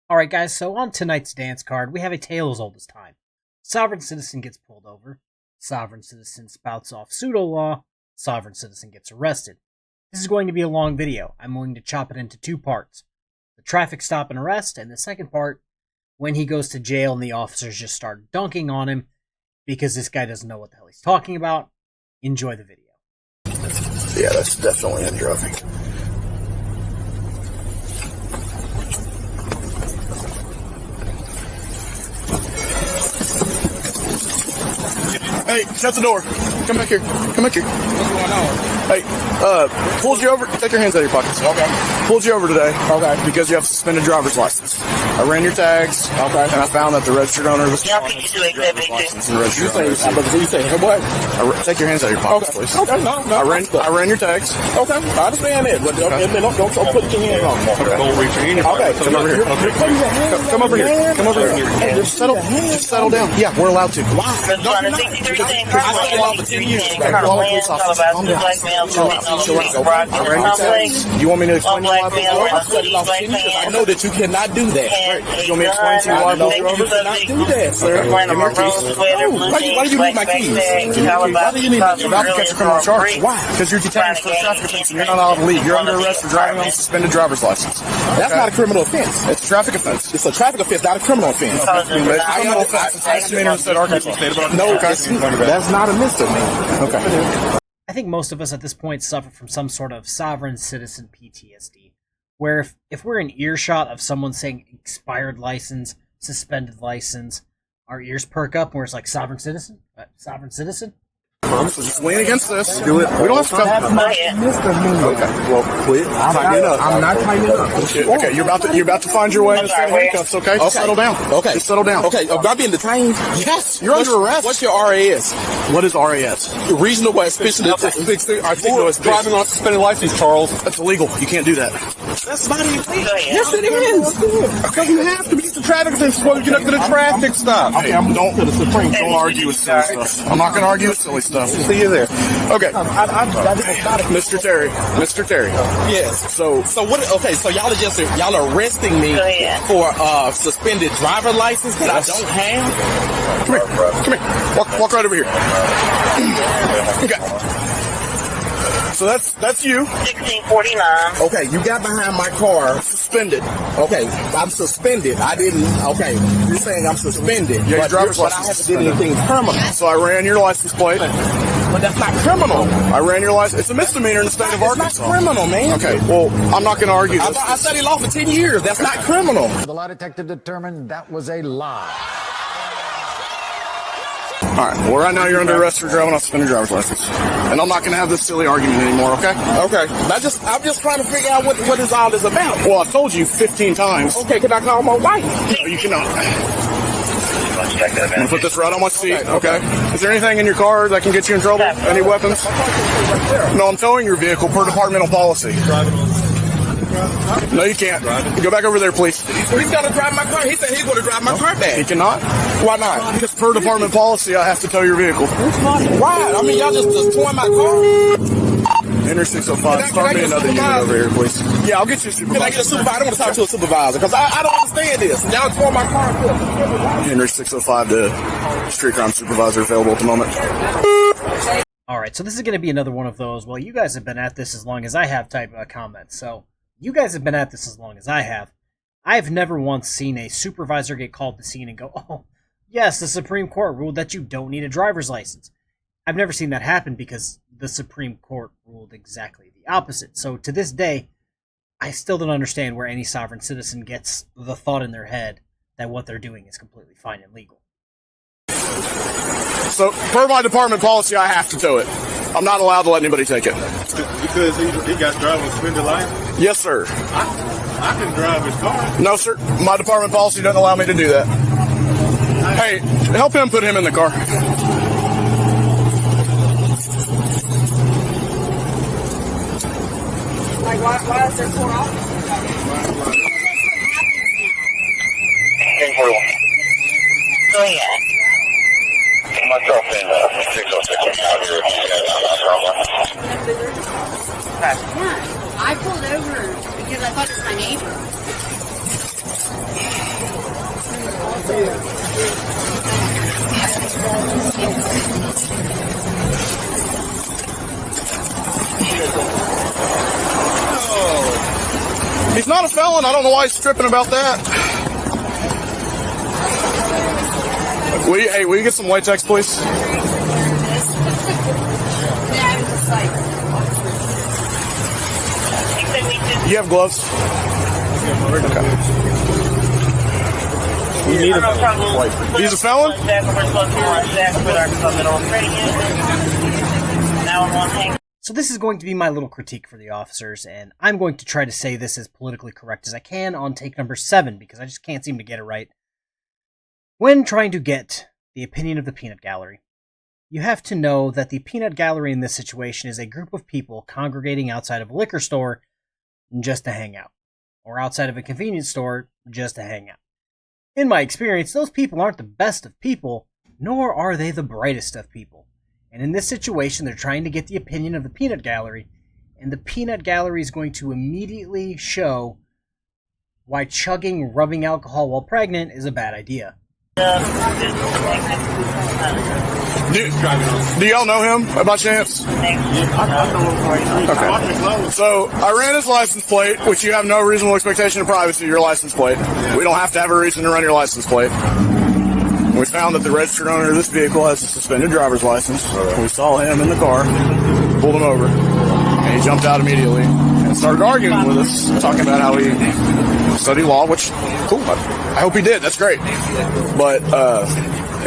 Alright guys, so on tonight's dance card, we have a tale as old as time. Sovereign citizen gets pulled over. Sovereign citizen spouts off pseudo-law. Sovereign citizen gets arrested. This is going to be a long video. I'm going to chop it into two parts. The traffic stop and arrest, and the second part, when he goes to jail and the officers just start dunking on him because this guy doesn't know what the hell he's talking about. Enjoy the video. Yeah, that's definitely undrafting. Hey, shut the door. Come back here. Come back here. What's going on? Hey, pulled you over. Take your hands out of your pockets. Okay. Pulled you over today. Okay. Because you have a suspended driver's license. I ran your tags. Okay. And I found that the registered owner was Yeah, you say, what? Take your hands out of your pockets, Okay. please. Okay, no. I ran your tags. Okay, I understand that, but don't put your hands on me. Don't reach your hand. Okay, come over here. Come over here. Come over here. Hey, just settle down. Yeah, we're allowed to. Why? No, I You want me to explain to you why? I know that you cannot do that. You want me to explain to you why? You cannot do that, sir. Why do you need my keys? Why do you need my keys? About to catch a criminal charge. Why? Because you're detained for a traffic offense and you're not allowed to leave. You're under arrest for driving on a suspended driver's license. That's not a criminal offense. It's a traffic offense. It's a traffic offense, not a criminal offense. No, that's not a misdemeanor. Okay. I think most of us at this point suffer from some sort of sovereign citizen PTSD, where if we're in earshot of someone saying expired license, suspended license, our ears perk up where it's like sovereign citizen? Sovereign citizen? So just lean against this. Do it. We don't have to come. Misdemeanor. Okay. Well, quit. Tighten it up. I'm not tightening up. Okay, you're about to find your way into state handcuffs, okay? Just settle down. Okay. Just settle down. Okay, am I being detained? Yes, you're under arrest. What's your RAS? What is RAS? Reasonable suspicion of driving on a suspended license, Charles. That's illegal. You can't do that. That's not illegal. Yes, it is. Because you have to be the traffic offense before you get up to the traffic stop. Hey, don't argue with silly stuff. I'm not going to argue with silly stuff. See you there. Okay. Mr. Terry. Mr. Terry. Yes. So what? Okay. So y'all are arresting me for suspended driver license that I don't have. Come here. Walk right over here. Okay. So that's you. 1649. Okay, you got behind my car. Suspended. Okay, I'm suspended. I didn't. Okay, you're saying I'm suspended. Yeah, your driver's but I license haven't did anything criminal. So I ran your license plate. But that's not criminal. I ran your license. It's a misdemeanor in the state of Arkansas. It's not criminal, man. Okay, well, I'm not going to argue this. I studied law for 10 years. That's not criminal. The lie detective determined that was a lie. All right. Well, right now you're under arrest for driving off suspended driver's license, and I'm not going to have this silly argument anymore. Okay? Okay. I'm just trying to figure out what is all this about. Well, I've told you 15 times. Okay, can I call my wife? No, you cannot. I'm gonna put this right on my seat. Okay. Is there anything in your car that can get you in trouble? Any weapons? No, I'm towing your vehicle per departmental policy. No, you can't. Go back over there, please. He's gonna drive my car. He said he's gonna drive my car back. He cannot. Why not? Because per department policy, I have to tow your vehicle. Why? I mean, y'all just towing my car. Enter 605. Start me another unit over here, please. Yeah, I'll get you a supervisor. Can I get a supervisor? I don't want to talk to a supervisor because I don't understand this. Y'all towing my car. Henry 605 to street crime supervisor available at the moment. Alright, so this is going to be another one of those, well, you guys have been at this as long as I have type of comments. So, you guys have been at this as long as I have. I've never once seen a supervisor get called to the scene and go, oh, yes, the Supreme Court ruled that you don't need a driver's license. I've never seen that happen because the Supreme Court ruled exactly the opposite. So, to this day, I still don't understand where any sovereign citizen gets the thought in their head that what they're doing is completely fine and legal. So, per my department policy, I have to tow it. I'm not allowed to let anybody take it. Because he got driver's suspended license? Yes, sir. I can drive his car. No, sir. My department policy doesn't allow me to do that. Hey, help him put him in the car. Like, why is there 4 officers? 1041. Go ahead. Myself in 606 out here. Yeah, I pulled over because I thought it was my neighbor. He's not a felon. I don't know why he's tripping about that. Will you get some latex, please? You have gloves? Okay. You need He's a felon? So this is going to be my little critique for the officers, and I'm going to try to say this as politically correct as I can on take number 7, because I just can't seem to get it right. When trying to get the opinion of the peanut gallery, you have to know that the peanut gallery in this situation is a group of people congregating outside of a liquor store just to hang out, or outside of a convenience store just to hang out. In my experience, those people aren't the best of people, nor are they the brightest of people. And in this situation, they're trying to get the opinion of the peanut gallery, and the peanut gallery is going to immediately show why chugging rubbing alcohol while pregnant is a bad idea. Do y'all know him by chance? Okay. So I ran his license plate, which you have no reasonable expectation of privacy of your license plate. We don't have to have a reason to run your license plate. We found that the registered owner of this vehicle has a suspended driver's license. We saw him in the car, pulled him over, and he jumped out immediately and started arguing with us, talking about how he studied law, which, cool, I hope he did, that's great. But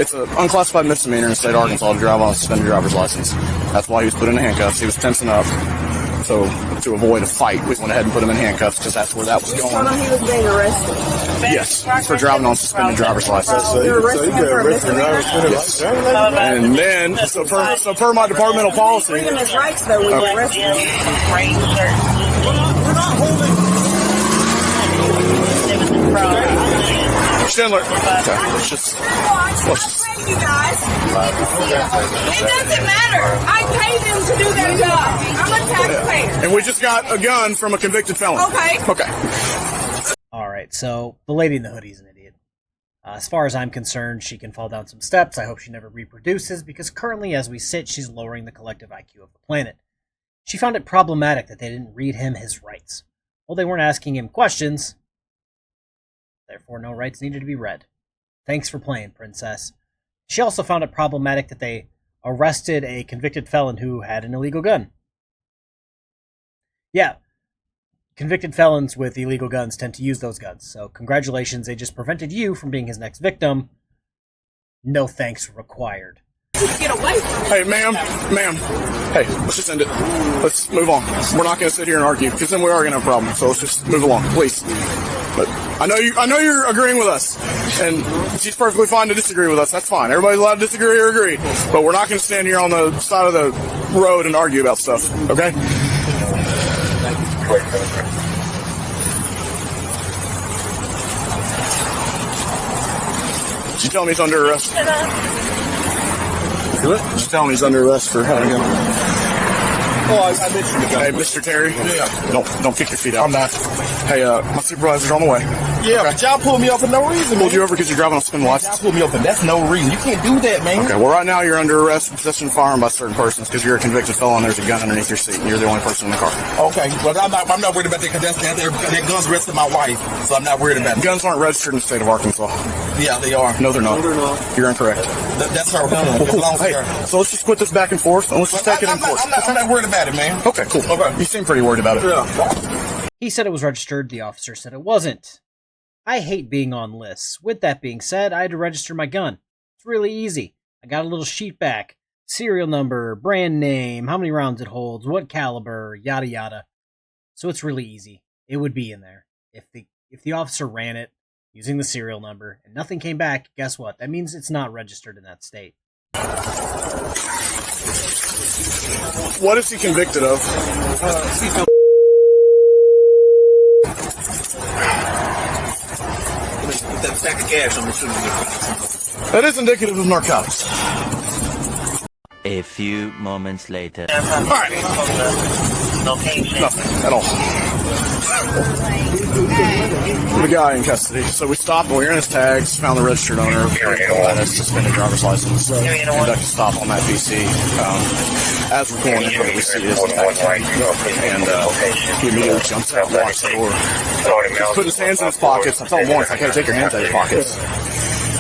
it's an unclassified misdemeanor in the state of Arkansas to drive on a suspended driver's license. That's why he was put in handcuffs. He was tensing up. So to avoid a fight, we went ahead and put him in handcuffs because that's where that was going. Told him he was being arrested. Yes, for driving on suspended driver's license. You arrested him for a misdemeanor? Yes. And then, so per my departmental policy. Freedom is rights, though, when you arrest him. We're not holding. Schindler. Okay, let's just. You guys. It doesn't matter. I paid them to do their job. I'm a taxpayer. And we just got a gun from a convicted felon. Okay. Alright, so the lady in the hoodie's an idiot. As far as I'm concerned, she can fall down some steps. I hope she never reproduces, because currently as we sit, she's lowering the collective IQ of the planet. She found it problematic that they didn't read him his rights. Well, they weren't asking him questions, therefore no rights needed to be read. Thanks for playing, princess. She also found it problematic that they arrested a convicted felon who had an illegal gun. Yeah, convicted felons with illegal guns tend to use those guns, so congratulations, they just prevented you from being his next victim. No thanks required. Get away from me. Hey, ma'am. Hey, let's just end it. Let's move on. We're not going to sit here and argue, because then we are going to have a problem. So let's just move along, please. But I know you're agreeing with us, and she's perfectly fine to disagree with us. That's fine. Everybody's allowed to disagree or agree. But we're not going to stand here on the side of the road and argue about stuff. Okay? Did you tell me he's under arrest? Just tell him he's under arrest for having him. Oh, I mentioned the guy. Hey, Mr. Terry. Yeah. Don't kick your feet out. I'm not. Hey, my supervisor's on the way. Yeah, but y'all pulled me up for no reason. Pulled you over because you're driving on suspended license. Y'all pulled me up for that's no reason. You can't do that, man. Okay, well, right now you're under arrest for possession of a firearm by certain persons because you're a convicted felon. There's a gun underneath your seat, and you're the only person in the car. Okay, well, I'm not worried about that because that gun's registered to my wife, so I'm not worried about it. Guns aren't registered in the state of Arkansas. Yeah, they are. No, they're not. You're incorrect. That's her gun. Well, cool. Hey, so let's just quit this back and forth, and let's just take it in court. I'm not worried about it, man. Okay, cool. Okay. You seem pretty worried about it. Yeah. He said it was registered, the officer said it wasn't. I hate being on lists. With that being said, I had to register my gun. It's really easy. I got a little sheet back. Serial number, brand name, how many rounds it holds, what caliber, yada yada. So it's really easy. It would be in there. If the officer ran it using the serial number and nothing came back, guess what? That means it's not registered in that state. What is he convicted of? That sack of cash on the That is indicative of narcotics. A few moments later. All right. Nothing at all. The guy in custody. So we stopped, we ran his tags, found the registered owner, and his suspended driver's license. Conducted a stop on that BC. As recorded, what we see is the back, and he immediately jumps out, locks the door. He's put his hands in his pockets. I told him once, I can't take your hands out of your pockets.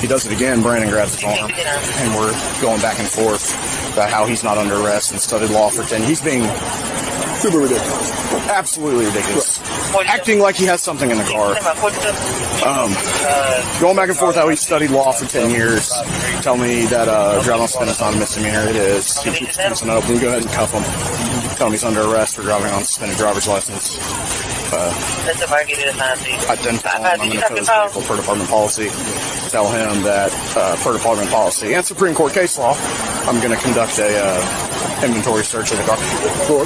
He does it again. Brandon grabs his arm, and we're going back and forth about how he's not under arrest and studied law for 10. He's being super ridiculous. Absolutely ridiculous. Acting like he has something in the car. Going back and forth how he studied law for 10 years. Tell me that driving on suspended is not a misdemeanor. It is. He keeps tension up. We go ahead and cuff him. Tell him he's under arrest for driving on suspended driver's license. I'm going to tow his vehicle per department policy. Tell him that per department policy and Supreme Court case law, I'm going to conduct a inventory search of the car.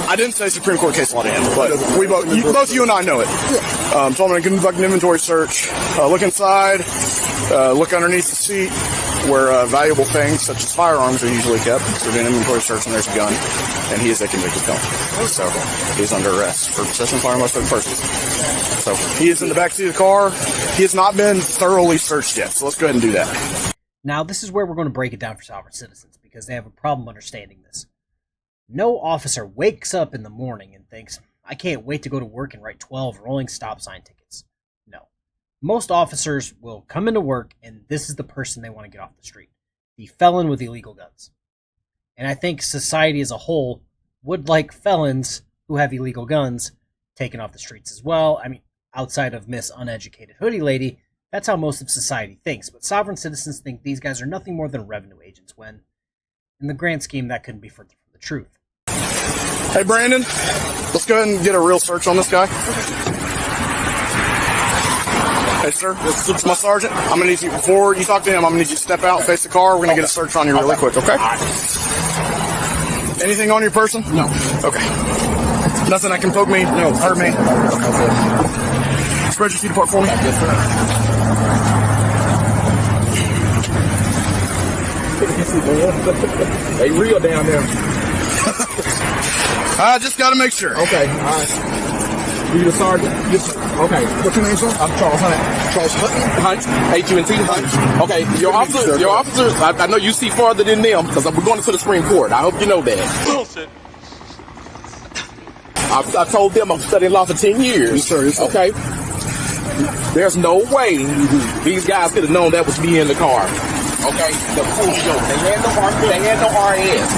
I didn't say Supreme Court case law to him, but we both you and I know it. So I'm going to conduct an inventory search. Look inside. Look underneath the seat where valuable things such as firearms are usually kept. So we're doing an inventory search and there's a gun, and he is a convicted felon. So he's under arrest for possession of firearms by persons. So he is in the backseat of the car. He has not been thoroughly searched yet. So let's go ahead and do that. Now, this is where we're going to break it down for sovereign citizens, because they have a problem understanding this. No officer wakes up in the morning and thinks, I can't wait to go to work and write 12 rolling stop sign tickets. No. Most officers will come into work, and this is the person they want to get off the street. The felon with illegal guns. And I think society as a whole would like felons who have illegal guns taken off the streets as well. I mean, outside of Miss Uneducated Hoodie Lady, that's how most of society thinks. But sovereign citizens think these guys are nothing more than revenue agents, when, in the grand scheme, that couldn't be further from the truth. Hey, Brandon, let's go ahead and get a real search on this guy. Hey, sir, it's my sergeant. I'm going to need you, before you talk to him, I'm going to need you to step out and face the car. We're going to get a search on you really quick, okay? Anything on your person? No. Okay. Nothing that can poke me? No. Hurt me? Okay. Spread your feet apart for me. Yes, sir. They real down there. I just got to make sure. Okay, all right. You the sergeant? Yes, sir. Okay. What's your name, sir? I'm Charles Hunt. Charles Hunt? H-U-N-T? Hunt. Okay, your officers, I know you see farther than them, because we're going to the Supreme Court. I hope you know that. Bullshit. I told them I'm studying law for 10 years. Yes, sir. Yes, sir. Okay? There's no way these guys could have known that was me in the car. Okay? They had no RS.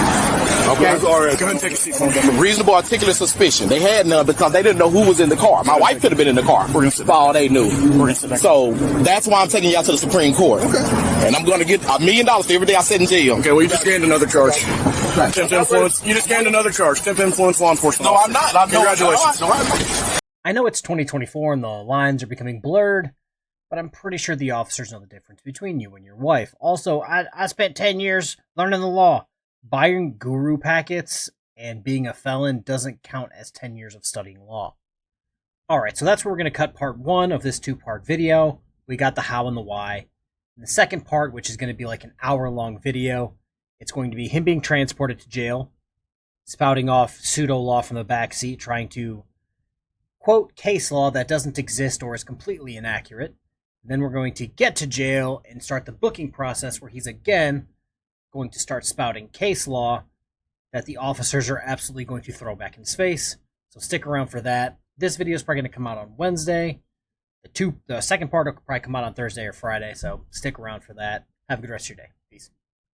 Okay? Go ahead and take a seat for me. Reasonable articulate suspicion. They had none because they didn't know who was in the car. My wife could have been in the car. For all they knew. So that's why I'm taking y'all to the Supreme Court. Okay. And I'm going to get $1 million for every day I sit in jail. Okay, well, you just gained another charge. Attempt to influence. You just gained another charge. Attempt to influence law enforcement. No, I'm not. Congratulations. I know it's 2024 and the lines are becoming blurred, but I'm pretty sure the officers know the difference between you and your wife. Also, I spent 10 years learning the law. Buying guru packets and being a felon doesn't count as 10 years of studying law. Alright, so that's where we're going to cut part 1 of this 2-part video. We got the how and the why. In the second part, which is going to be like an hour-long video, it's going to be him being transported to jail, spouting off pseudo-law from the back seat, trying to quote case law that doesn't exist or is completely inaccurate. And then we're going to get to jail and start the booking process where he's again going to start spouting case law that the officers are absolutely going to throw back in his face. So stick around for that. This video is probably going to come out on Wednesday. The second part will probably come out on Thursday or Friday, so stick around for that. Have a good rest of your day. Peace.